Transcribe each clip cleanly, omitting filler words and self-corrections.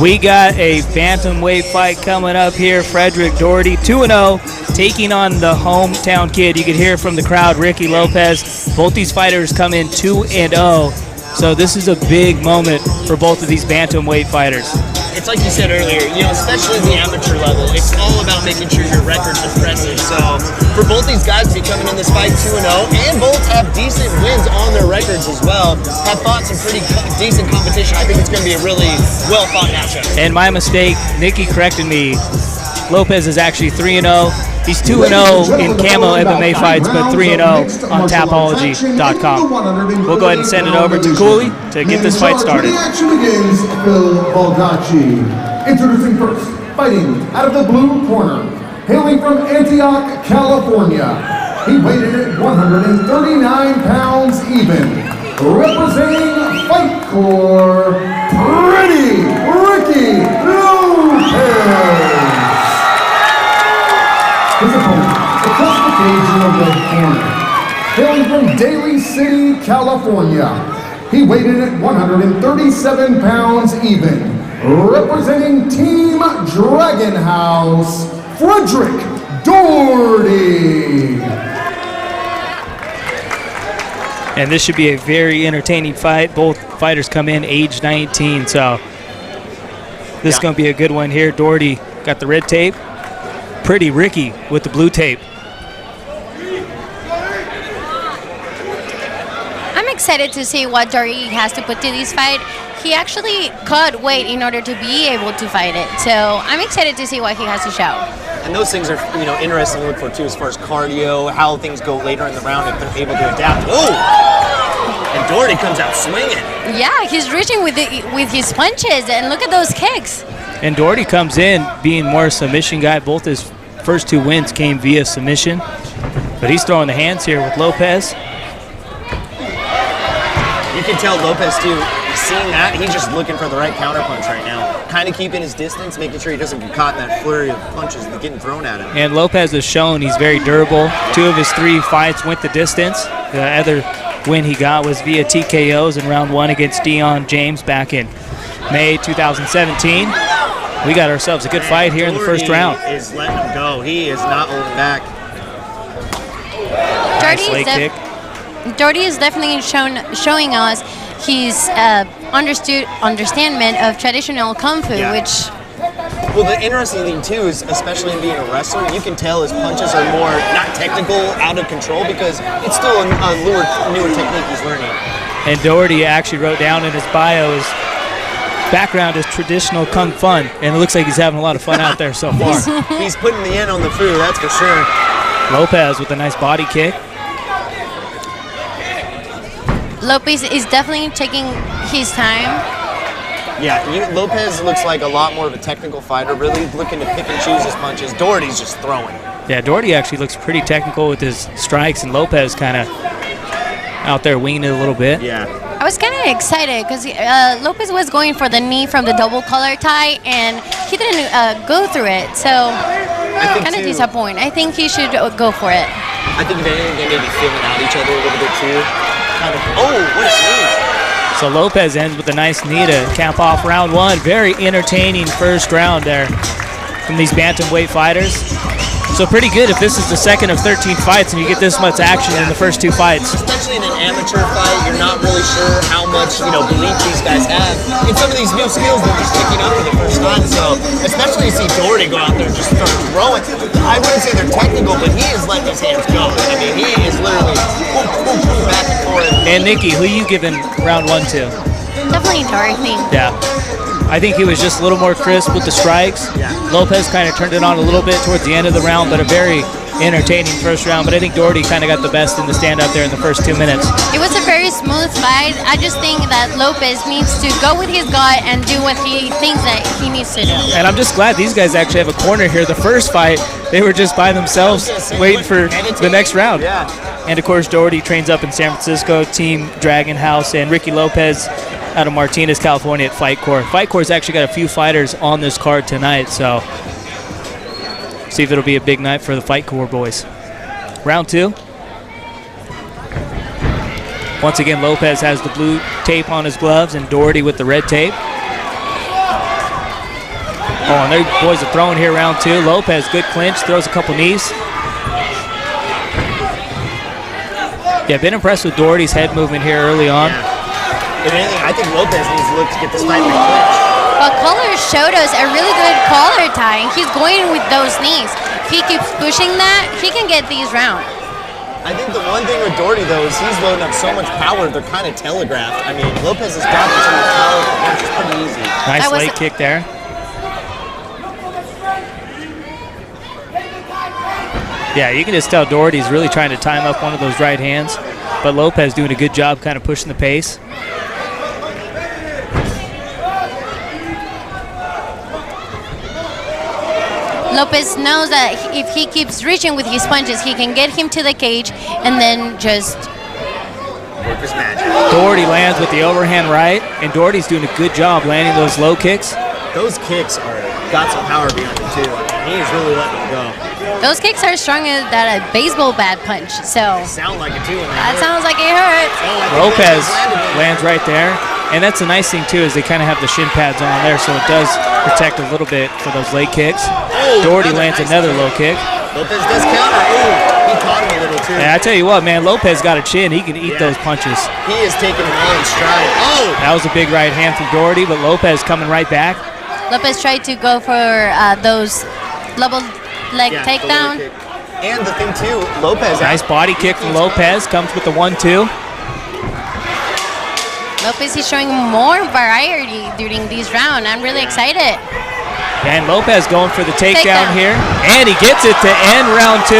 We got a bantamweight fight coming up here. Frederick Doherty, 2-0, taking on the hometown kid. You can hear from the crowd, Ricky Lopez. Both these fighters come in 2-0. So this is a big moment for both of these bantamweight fighters. It's like you said earlier, especially at the amateur level, it's all about making sure your record's impressive. So for both these guys to be coming in this fight 2-0, and both have decent wins on their records as well, have fought some pretty decent competition, I think it's going to be a really well-fought matchup. And my mistake, Nikki corrected me. Lopez is actually 3-0. He's 2-0 in camo MMA fights, but 3-0 on Tapology.com. We'll go ahead and send it over to Cooley to get this fight started. The action begins. Phil Baldacci. Introducing first, fighting out of the blue corner, hailing from Antioch, California. He weighed in at 139 pounds even. Representing Fight Corps, Pretty Ricky Lopez. His opponent, across the cage in the red corner, hailing from Daly City, California. He weighed in at 137 pounds even. Representing Team Dragon House, Frederick Doherty. And this should be a very entertaining fight. Both fighters come in age 19, so this is going to be a good one here. Doherty got the red tape. Pretty Ricky with the blue tape. I'm excited to see what Doherty has to put to this fight. He actually cut weight in order to be able to fight it. So I'm excited to see what he has to show. And those things are, interesting to look for too, as far as cardio, how things go later in the round if they're able to adapt. Oh! And Doherty comes out swinging. Yeah, he's reaching with his punches, and look at those kicks. And Doherty comes in being more a submission guy. Both his first two wins came via submission. But he's throwing the hands here with Lopez. You can tell Lopez, too, seeing that, he's just looking for the right counterpunch right now. Kind of keeping his distance, making sure he doesn't get caught in that flurry of punches that are getting thrown at him. And Lopez has shown he's very durable. 2 of his 3 fights went the distance. The other win he got was via TKOs in round 1 against Dion James back in May 2017. We got ourselves a good fight here in the first round. Doherty is letting him go. He is not holding back. Nice leg kick. Doherty is definitely showing us his understanding of traditional kung fu, which... Well, the interesting thing, too, is especially in being a wrestler, you can tell his punches are more, not technical, out of control, because it's still a newer technique he's learning. And Doherty actually wrote down in his bio his background is traditional kung fu, and it looks like he's having a lot of fun out there so far. He's putting the end on the food, that's for sure. Lopez with a nice body kick. Lopez is definitely taking his time. Yeah, Lopez looks like a lot more of a technical fighter, really looking to pick and choose his punches. Doherty's just throwing. Yeah, Doherty actually looks pretty technical with his strikes, and Lopez kind of out there winging it a little bit. Yeah. I was kind of excited because Lopez was going for the knee from the double collar tie, and he didn't go through it. So kind of disappointed. I think he should go for it. I think if anything, they may be feeling out each other a little bit too. What a move. So Lopez ends with a nice knee to cap off round 1. Very entertaining first round there from these bantamweight fighters. So pretty good if this is the second of 13 fights and you get this much action in the first 2 fights. Especially in an amateur fight, you're not really sure how much belief these guys have in some of these new skills they're just picking up for the first time. So especially to see Doherty go out there and just start throwing. I wouldn't say they're technical, but he is letting his hands go. I mean, he is literally back and forth. And Nikki, who you giving round 1 to? Definitely Doherty. Yeah. I think he was just a little more crisp with the strikes. Yeah. Lopez kind of turned it on a little bit towards the end of the round, but a very entertaining first round. But I think Doherty kind of got the best in the stand-up there in the first 2 minutes. It was a very smooth fight. I just think that Lopez needs to go with his gut and do what he thinks that he needs to do. And I'm just glad these guys actually have a corner here. The first fight, they were just by themselves waiting for the next round. Yeah. And, of course, Doherty trains up in San Francisco, Team Dragon House, and Ricky Lopez out of Martinez, California at Fight Corps. Fight Corps has actually got a few fighters on this card tonight, so see if it'll be a big night for the Fight Corps boys. Round 2. Once again, Lopez has the blue tape on his gloves and Doherty with the red tape. Oh, and their boys are throwing here round 2. Lopez, good clinch, throws a couple knees. Yeah, been impressed with Doherty's head movement here early on. If anything, I think Lopez needs to look to get this fight in the clinch. Well, Collar showed us a really good collar tie, and he's going with those knees. If he keeps pushing that, he can get these round. I think the one thing with Doherty, though, is he's loading up so much power, they're kind of telegraphed. I mean, Lopez has got so much power, which is pretty easy. Nice leg kick there. Yeah, you can just tell Doherty's really trying to time up one of those right hands, but Lopez doing a good job kind of pushing the pace. Lopez knows that if he keeps reaching with his punches, he can get him to the cage and then just work his magic. Doherty lands with the overhand right, and Doherty's doing a good job landing those low kicks. Those kicks got some power behind them, too. He's really letting them go. Those kicks are stronger than a baseball bat punch, so. They sound like it, too. That sounds like it hurts. Lopez lands right there. And that's the nice thing, too, is they kind of have the shin pads on there, so it does protect a little bit for those leg kicks. Doherty lands another low kick. Lopez does counter. Ooh, he caught him a little, too. Yeah, I tell you what, man, Lopez got a chin. He can eat those punches. He is taking them all in stride. Oh! That was a big right hand from Doherty, but Lopez coming right back. Lopez tried to go for those double leg takedown. And the thing, too, Lopez. Nice body kick from Lopez. Comes with the 1-2. Lopez is showing more variety during this round. I'm really excited. And Lopez going for the takedown here. And he gets it to end round 2.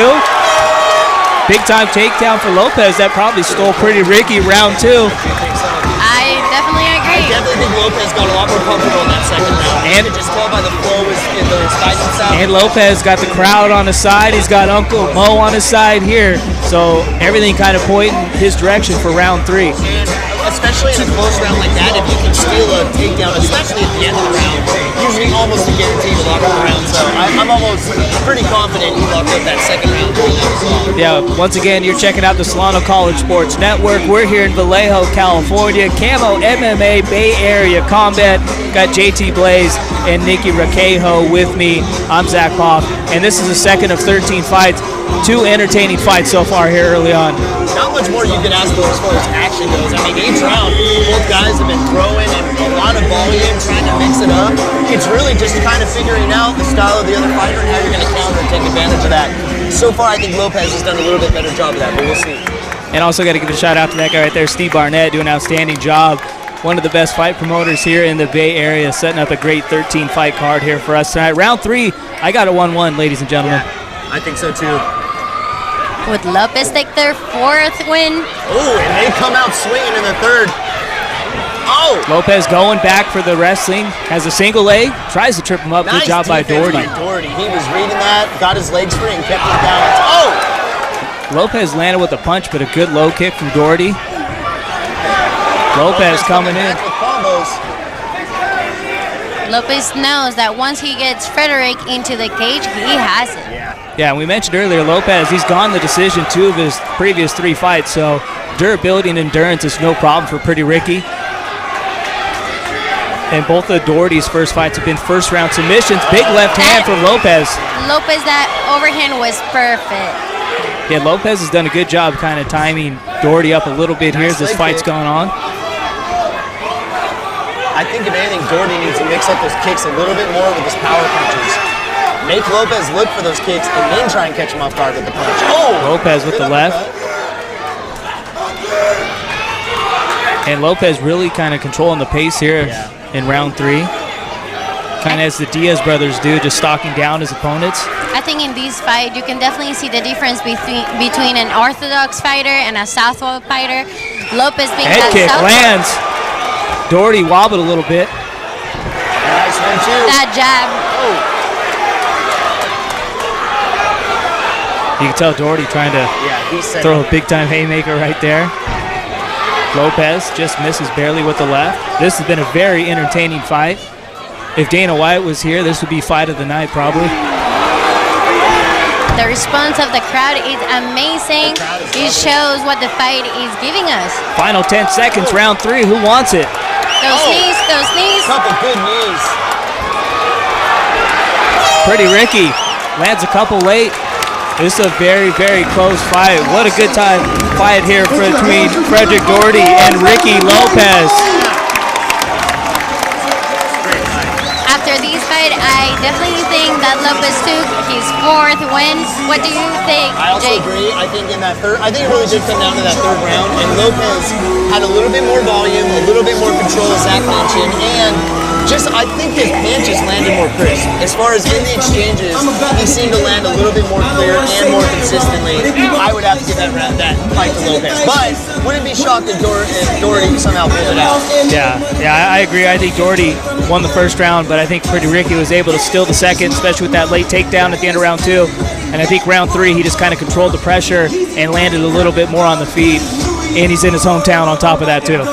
Big time takedown for Lopez. That probably stole Pretty Ricky round 2. I definitely agree. I definitely think Lopez got a lot more comfortable in that second round. And you could just tell by the flow in those fighting styles. And Lopez got the crowd on his side. He's got Uncle Mo on his side here. So everything kind of pointing his direction for round 3. And especially in a close round like that, if you can steal a takedown, especially at the end of the round, usually almost a guarantee to lock up the round. So I'm almost pretty confident he locked up that second round. Yeah, once again, you're checking out the Solano College Sports Network. We're here in Vallejo, California. Camo MMA Bay Area Combat. Got JT Blaze and Nikki Raquejo with me. I'm Zach Poff, and this is the second of 13 fights. 2 entertaining fights so far here early on. Not much more you can ask for as far as action goes. I mean, each round, both guys have been throwing and a lot of volume, trying to mix it up. It's really just kind of figuring out the style of the other fighter and how you're going to counter and take advantage of that. So far, I think Lopez has done a little bit better job of that, but we'll see. And also got to give a shout out to that guy right there, Steve Barnett, doing an outstanding job. One of the best fight promoters here in the Bay Area, setting up a great 13 fight card here for us tonight. Round 3, I got a 1-1, ladies and gentlemen. Yeah, I think so too. Would Lopez take their 4th win? Oh, and they come out swinging in the 3rd. Oh! Lopez going back for the wrestling, has a single leg, tries to trip him up. Nice good job by Doherty. He was reading that, got his legs free, and kept his balance. Oh! Lopez landed with a punch, but a good low kick from Doherty. Lopez coming in. With combos. Lopez knows that once he gets Frederick into the cage, he has it. Yeah, we mentioned earlier, Lopez, he's gone the decision 2 of his previous 3 fights, so durability and endurance is no problem for Pretty Ricky. And both of Doherty's first fights have been first-round submissions. Big left hand from Lopez. Lopez, that overhand was perfect. Yeah, Lopez has done a good job kind of timing Doherty up a little bit here as this fight's going on. I think if anything, Doherty needs to mix up those kicks a little bit more with his power punches. Make Lopez look for those kicks and then try and catch him off guard with the punch. Oh! Lopez with the left. And Lopez really kind of controlling the pace here in round 3. Kind of as the Diaz brothers do, just stalking down his opponents. I think in this fight, you can definitely see the difference between an orthodox fighter and a southpaw fighter. Lopez being head kick lands. Doherty wobbled a little bit. Nice one too. That jab. Oh. You can tell Doherty trying to throw a big-time haymaker right there. Lopez just misses barely with the left. This has been a very entertaining fight. If Dana White was here, this would be fight of the night probably. The response of the crowd is amazing. It shows what the fight is giving us. Final 10 seconds, round 3. Who wants it? Those knees, those knees. Couple good knees. Pretty Ricky lands a couple late. This is a very, very close fight. What a good time fight here between Frederick Doherty and Ricky Lopez. After these fight, I definitely think that Lopez took his 4th win. What do you think, I also Jake? agree. I think in that third, I think it really did come down to that 3rd round, and Lopez had a little bit more volume, a little bit more control, as Zach mentioned, and just I think his punches landed more crisp. As far as in the exchanges, he seemed to land a little bit more clear and more consistently. I would have to give that fight to Lopez, but wouldn't be shocked if Doherty somehow pulled it out. Yeah, I agree. I think Doherty won the 1st round, but I think Pretty Ricky was able to steal the 2nd, especially with that late takedown at the end of round 2. And I think round 3, he just kind of controlled the pressure and landed a little bit more on the feet. And he's in his hometown on top of that, too.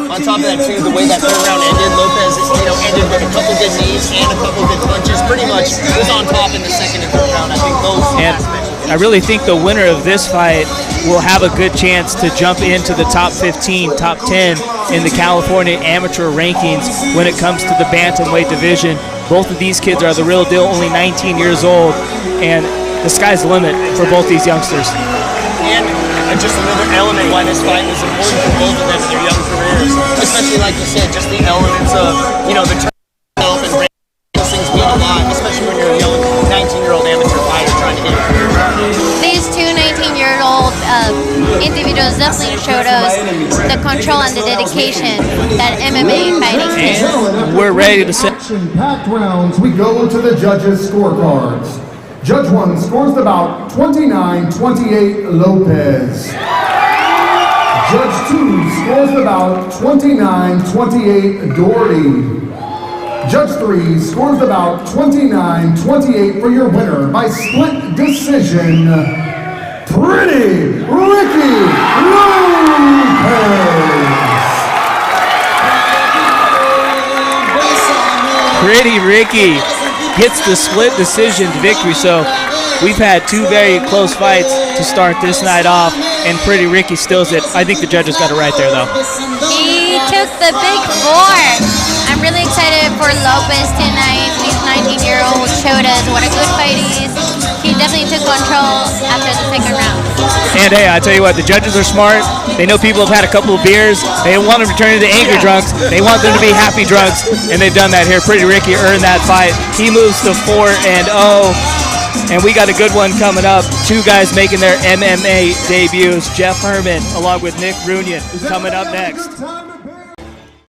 On top of that, too, the way that 3rd round ended, Lopez ended with a couple good knees and a couple good punches. Pretty much was on top in the 2nd and 3rd round. I think those aspects. I really think the winner of this fight will have a good chance to jump into the top 15, top 10 in the California amateur rankings when it comes to the bantamweight division. Both of these kids are the real deal, only 19 years old, and the sky's the limit for both these youngsters. And just another element why this fight was important for both of them in their young careers, especially like you said, just the elements of, the turn itself and those things mean a lot, especially when you're a young 19-year-old amateur fighter trying to get your career started. These two 19-year-old individuals definitely showed us the control and the dedication that MMA fighting is. And we're ready to set. Action-packed rounds, we go to the judges' scorecards. Judge 1 scores the bout 29-28 Lopez. Judge 2 scores the bout 29-28 Doherty. Judge 3 scores the bout 29-28 for your winner by split decision, Pretty Ricky Lopez. Pretty Ricky gets the split decision victory. So we've had 2 very close fights to start this night off, and Pretty Ricky steals it. I think the judges got it right there, though. He took the big 4. I'm really excited for Lopez tonight. These 19-year-old showed us what a good fight is. He definitely took control after the 2nd round. And hey, I tell you what, the judges are smart. They know people have had a couple of beers. They don't want them to turn into angry drunks. They want them to be happy drunks, and they've done that here. Pretty Ricky earned that fight. He moves to 4-0, and we got a good one coming up. 2 guys making their MMA debuts. Jeff Herman along with Nick Runyon coming up next.